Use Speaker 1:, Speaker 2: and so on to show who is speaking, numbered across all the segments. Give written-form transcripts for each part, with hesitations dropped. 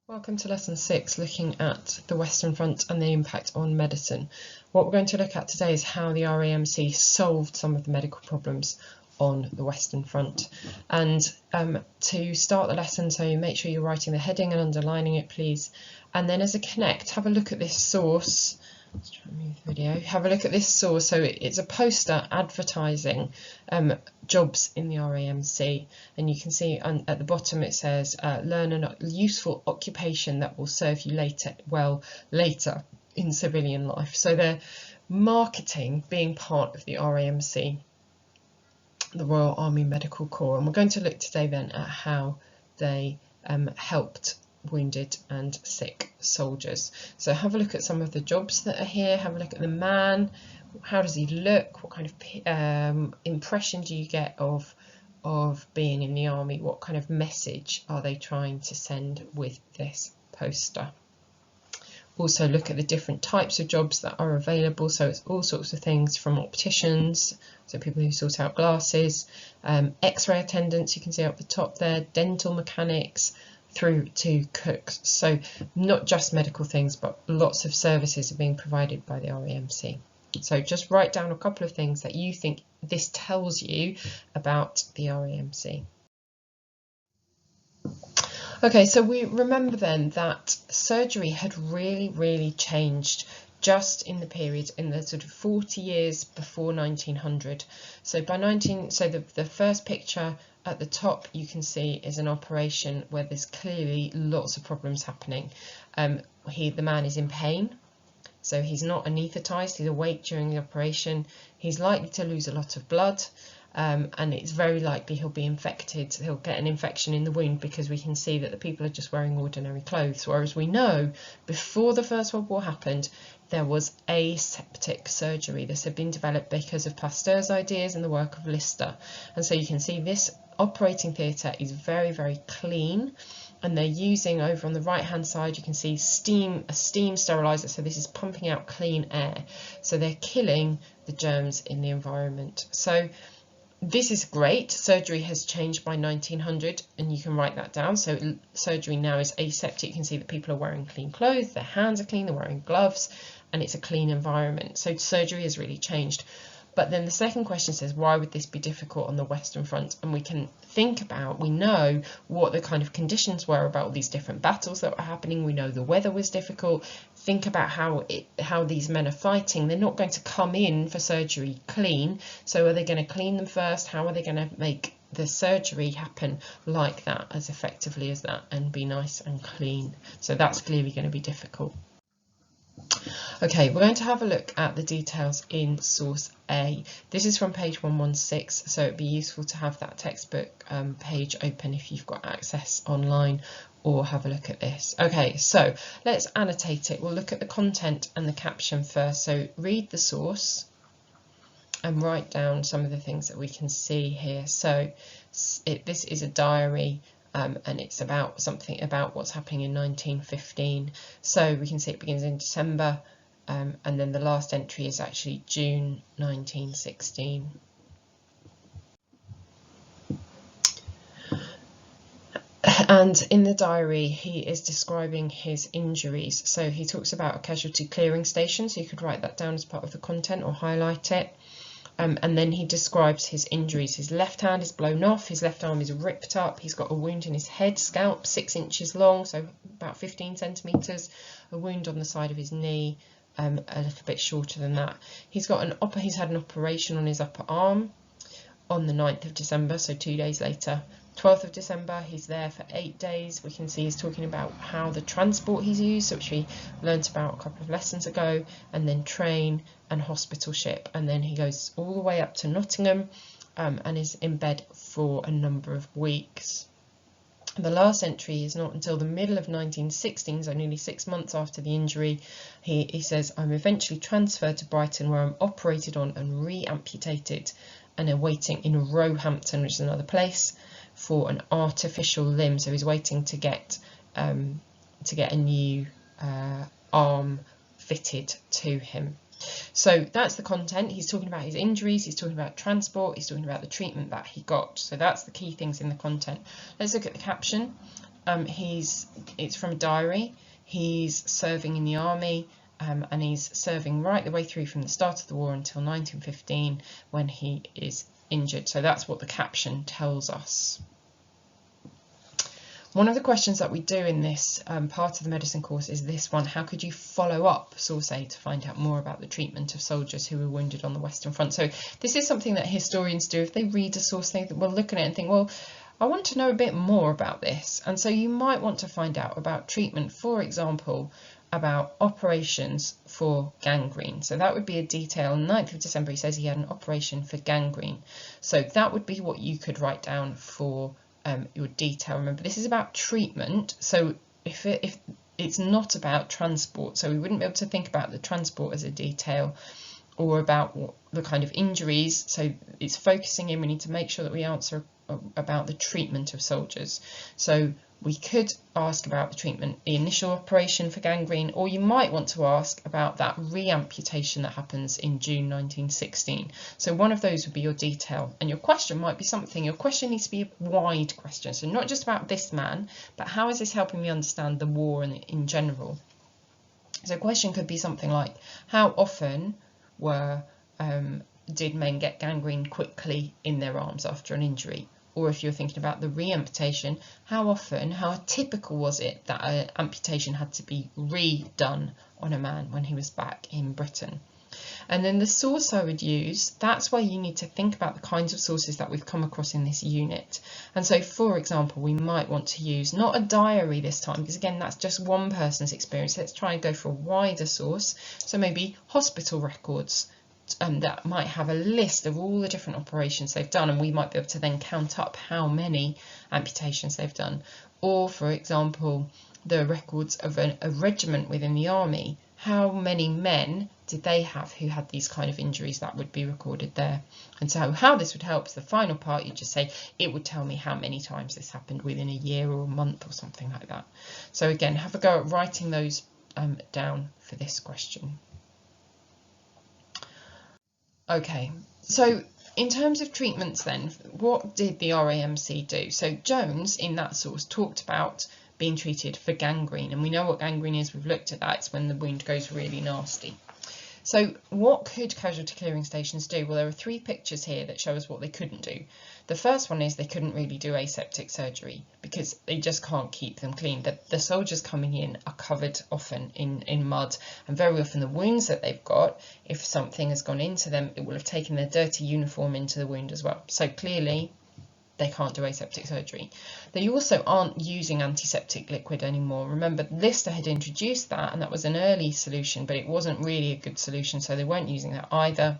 Speaker 1: Welcome to lesson 6, looking at the Western Front and the impact on medicine. What we're going to look at today is how the RAMC solved some of the medical problems on the Western Front. And to start the lesson, so make sure you're writing the heading and underlining it, please. And then as a connect, have a look at this source. Let's try and move the video. Have a look at this source. So it's a poster advertising jobs in the RAMC, and you can see at the bottom it says learn a useful occupation that will serve you later in civilian life. So they're marketing being part of the RAMC, the Royal Army Medical Corps, and we're going to look today then at how they helped wounded and sick soldiers. So have a look at some of the jobs that are here. Have a look at the man. How does he look? What kind of impression do you get of being in the army? What kind of message are they trying to send with this poster? Also look at the different types of jobs that are available. So it's all sorts of things from opticians, so people who sort out glasses, X-ray attendants, you can see up the top there, dental mechanics, through to cooks. So not just medical things, but lots of services are being provided by the RAMC. So just write down a couple of things that you think this tells you about the RAMC. Okay, so we remember then that surgery had really changed just in the period in the sort of 40 years before 1900. So by the first picture at the top you can see is an operation where there's clearly lots of problems happening. The man is in pain, so he's not anaesthetised, he's awake during the operation. He's likely to lose a lot of blood, and it's very likely he'll be infected. He'll get an infection in the wound because we can see that the people are just wearing ordinary clothes, whereas we know before the First World War happened there was aseptic surgery. This had been developed because of Pasteur's ideas and the work of Lister. And so you can see this operating theatre is very clean, and they're using, over on the right hand side you can see a steam sterilizer, so this is pumping out clean air, so they're killing the germs in the environment. So this is great. Surgery has changed by 1900, and you can write that down. So surgery now is aseptic. You can see that people are wearing clean clothes, their hands are clean, they're wearing gloves, and it's a clean environment. So surgery has really changed. But then the second question says, why would this be difficult on the Western Front? And we can think about, we know what the kind of conditions were about all these different battles that were happening. We know the weather was difficult. Think about how these men are fighting. They're not going to come in for surgery clean. So are they going to clean them first? How are they going to make the surgery happen like that, as effectively as that, and be nice and clean? So that's clearly going to be difficult. Okay, we're going to have a look at the details in source A. This is from page 116, so it'd be useful to have that textbook page open if you've got access online, or have a look at this. Okay, so let's annotate it. We'll look at the content and the caption first. So read the source and write down some of the things that we can see here. So this is a diary. And it's about something about what's happening in 1915. So we can see it begins in December, and then the last entry is actually June 1916. And in the diary he is describing his injuries. So he talks about a casualty clearing station, so you could write that down as part of the content or highlight it. And then he describes his injuries. His left hand is blown off, his left arm is ripped up, he's got a wound in his head, scalp 6 inches long, so about 15 centimetres, a wound on the side of his knee, a little bit shorter than that. He's had an operation on his upper arm on the 9th of December, so 2 days later. 12th of December, he's there for 8 days. We can see he's talking about how the transport he's used, which we learnt about a couple of lessons ago, and then train and hospital ship. And then he goes all the way up to Nottingham and is in bed for a number of weeks. The last entry is not until the middle of 1916, so nearly 6 months after the injury. He says, I'm eventually transferred to Brighton, where I'm operated on and re-amputated, and are waiting in Roehampton, which is another place, for an artificial limb. So he's waiting to get a new arm fitted to him. So that's the content. He's talking about his injuries, he's talking about transport, he's talking about the treatment that he got. So that's the key things in the content. Let's look at the caption. it's from a diary. He's serving in the army, and he's serving right the way through from the start of the war until 1915 when he is injured. So that's what the caption tells us. One of the questions that we do in this part of the medicine course is this one: how could you follow up source A to find out more about the treatment of soldiers who were wounded on the Western Front? So this is something that historians do. If they read a source, they will look at it and think, well, I want to know a bit more about this. And so you might want to find out about treatment, for example, about operations for gangrene. So that would be a detail. On the 9th of December, he says he had an operation for gangrene. So that would be what you could write down for your detail. Remember, this is about treatment, so if it's not about transport, so we wouldn't be able to think about the transport as a detail, or about the kind of injuries. So it's focusing in, we need to make sure that we answer about the treatment of soldiers. So we could ask about the treatment, the initial operation for gangrene, or you might want to ask about that re-amputation that happens in June 1916. So one of those would be your detail, and your question might be something, your question needs to be a wide question, so not just about this man, but how is this helping me understand the war in general. So a question could be something like, how often did men get gangrene quickly in their arms after an injury? Or if you're thinking about the re-amputation, how typical was it that an amputation had to be redone on a man when he was back in Britain? And then the source I would use, that's where you need to think about the kinds of sources that we've come across in this unit. And so, for example, we might want to use not a diary this time, because again, that's just one person's experience. Let's try and go for a wider source. So maybe hospital records. That might have a list of all the different operations they've done, and we might be able to then count up how many amputations they've done. Or, for example, the records of a regiment within the army. How many men did they have who had these kind of injuries? That would be recorded there. And so how this would help is the final part, you just say, it would tell me how many times this happened within a year or a month or something like that. So again, have a go at writing those down for this question. Okay, so in terms of treatments then, what did the RAMC do? So Jones, in that source, talked about being treated for gangrene, and we know what gangrene is, we've looked at that, it's when the wound goes really nasty. So what could casualty clearing stations do? Well, there are 3 pictures here that show us what they couldn't do. The first one is they couldn't really do aseptic surgery because they just can't keep them clean. The soldiers coming in are covered often in mud, and very often the wounds that they've got, if something has gone into them, it will have taken their dirty uniform into the wound as well. So clearly they can't do aseptic surgery. They also aren't using antiseptic liquid anymore. Remember, Lister had introduced that, and that was an early solution, but it wasn't really a good solution, so they weren't using that either.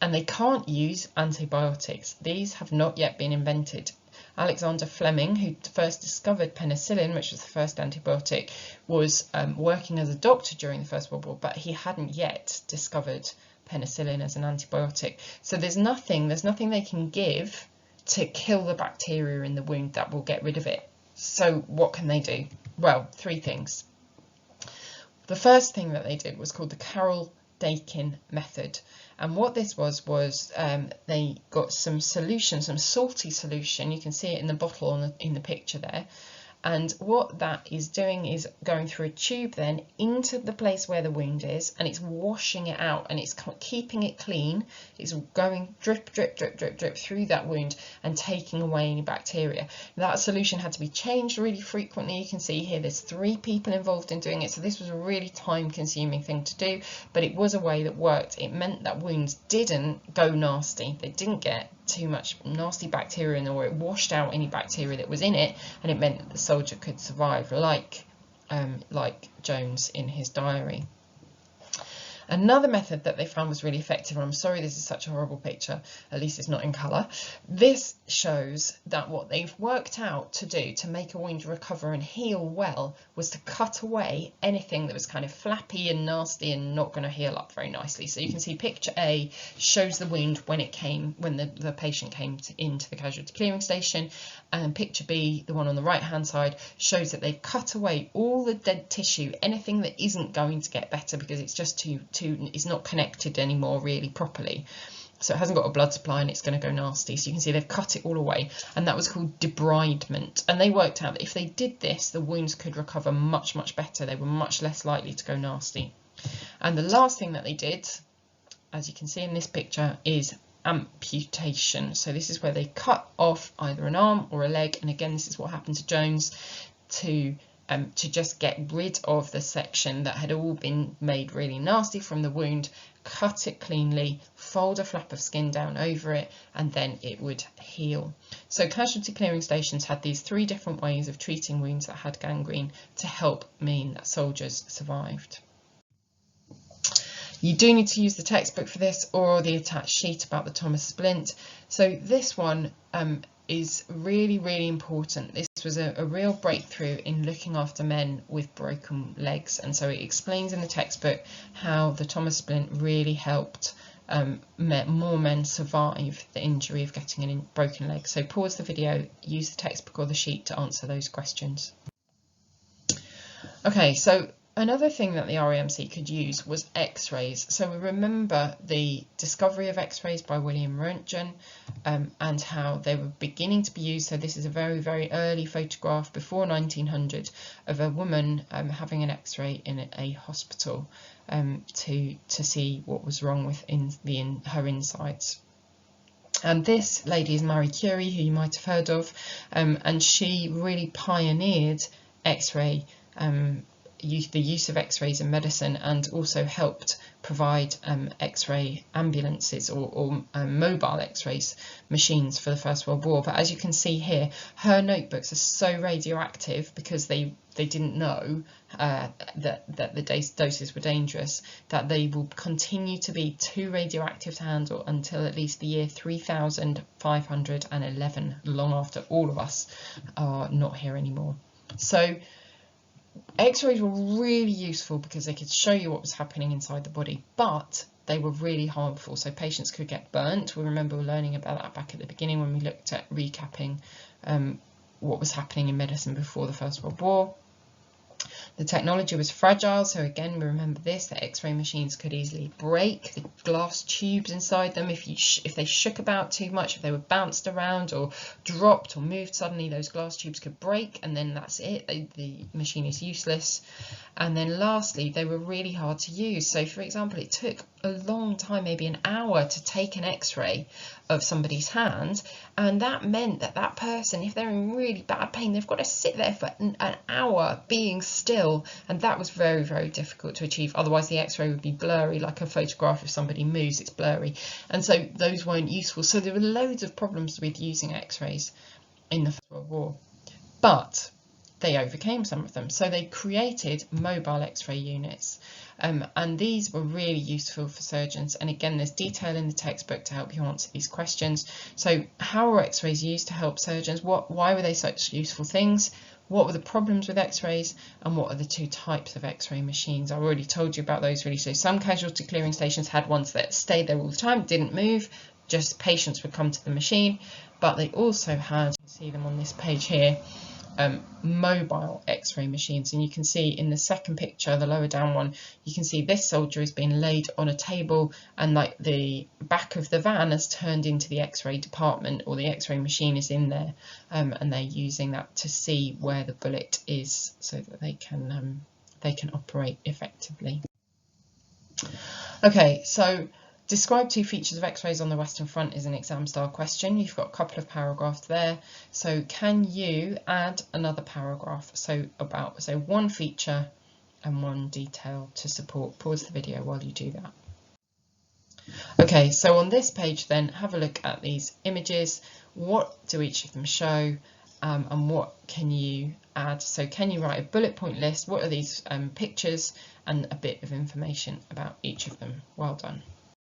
Speaker 1: And they can't use antibiotics. These have not yet been invented. Alexander Fleming, who first discovered penicillin, which was the first antibiotic, was working as a doctor during the First World War, but he hadn't yet discovered penicillin as an antibiotic. So there's nothing they can give to kill the bacteria in the wound that will get rid of it. So what can they do? Well, 3 things. The first thing that they did was called the Carroll-Dakin method. And what this was they got some solution, some salty solution. You can see it in the bottle in the picture there. And what that is doing is going through a tube then into the place where the wound is, and it's washing it out, and it's keeping it clean. It's going drip, drip, drip, drip, drip through that wound and taking away any bacteria. That solution had to be changed really frequently. You can see here there's 3 people involved in doing it, so this was a really time-consuming thing to do, but it was a way that worked. It meant that wounds didn't go nasty. They didn't get too much nasty bacteria in there, or it washed out any bacteria that was in it, and it meant that the soldier could survive, like Jones in his diary. Another method that they found was really effective, and I'm sorry this is such a horrible picture, at least it's not in colour. This shows that what they've worked out to do to make a wound recover and heal well was to cut away anything that was kind of flappy and nasty and not going to heal up very nicely. So you can see picture A shows the wound when the patient came into the casualty clearing station, and picture B, the one on the right hand side, shows that they've cut away all the dead tissue, anything that isn't going to get better because it's just it's not connected anymore really properly. So it hasn't got a blood supply and it's going to go nasty. So you can see they've cut it all away, and that was called debridement. And they worked out that if they did this, the wounds could recover much, much better. They were much less likely to go nasty. And the last thing that they did, as you can see in this picture, is amputation. So this is where they cut off either an arm or a leg, and again, this is what happened to Jones, to just get rid of the section that had all been made really nasty from the wound, cut it cleanly, fold a flap of skin down over it, and then it would heal. So casualty clearing stations had these 3 different ways of treating wounds that had gangrene to help mean that soldiers survived. You do need to use the textbook for this, or the attached sheet about the Thomas splint. So this one is really, really important. This was a real breakthrough in looking after men with broken legs, and so it explains in the textbook how the Thomas splint really helped more men survive the injury of getting a broken leg. So pause the video, use the textbook or the sheet to answer those questions. Okay, so another thing that the RAMC could use was X-rays. So we remember the discovery of X-rays by William Röntgen, and how they were beginning to be used. So this is a very, very early photograph before 1900 of a woman having an X-ray in a hospital to see what was wrong with her insides. And this lady is Marie Curie, who you might have heard of, and she really pioneered X-ray the use of X-rays in medicine, and also helped provide X-ray ambulances or mobile X-rays machines for the First World War. But as you can see here, her notebooks are so radioactive because they didn't know that the doses were dangerous, that they will continue to be too radioactive to handle until at least the year 3511, long after all of us are not here anymore. So X-rays were really useful because they could show you what was happening inside the body, but they were really harmful. So patients could get burnt. We remember learning about that back at the beginning when we looked at recapping what was happening in medicine before the First World War. The technology was fragile, so again we remember this, that X-ray machines could easily break. The glass tubes inside them, if they shook about too much, if they were bounced around or dropped or moved suddenly, those glass tubes could break, and then that's it, the machine is useless. And then lastly, they were really hard to use. So for example, it took a long time, maybe an hour, to take an X-ray of somebody's hand, and that meant that that person, if they're in really bad pain, they've got to sit there for an hour being still, and that was very, very difficult to achieve. Otherwise the X-ray would be blurry, like a photograph. If somebody moves, it's blurry, and so those weren't useful. So there were loads of problems with using X-rays in the First World War, but they overcame some of them. So they created mobile X-ray units, and these were really useful for surgeons. And again, there's detail in the textbook to help you answer these questions. So how were X-rays used to help surgeons? Why were they such useful things? What were the problems with X-rays, and what are the 2 types of X-ray machines? I already told you about those really. So some casualty clearing stations had ones that stayed there all the time, didn't move, just patients would come to the machine. But they also had, you can see them on this page here, mobile X-ray machines, and you can see in the second picture, the lower down one, you can see this soldier is being laid on a table, and like the back of the van has turned into the X-ray department, or the X-ray machine is in there, and they're using that to see where the bullet is so that they can operate effectively. Okay, so describe 2 features of X-rays on the Western Front is an exam style question. You've got a couple of paragraphs there. So can you add another paragraph? So 1 feature and 1 detail to support. Pause the video while you do that. Okay, so on this page then, have a look at these images. What do each of them show, and what can you add? So can you write a bullet point list? What are these pictures, and a bit of information about each of them? Well done.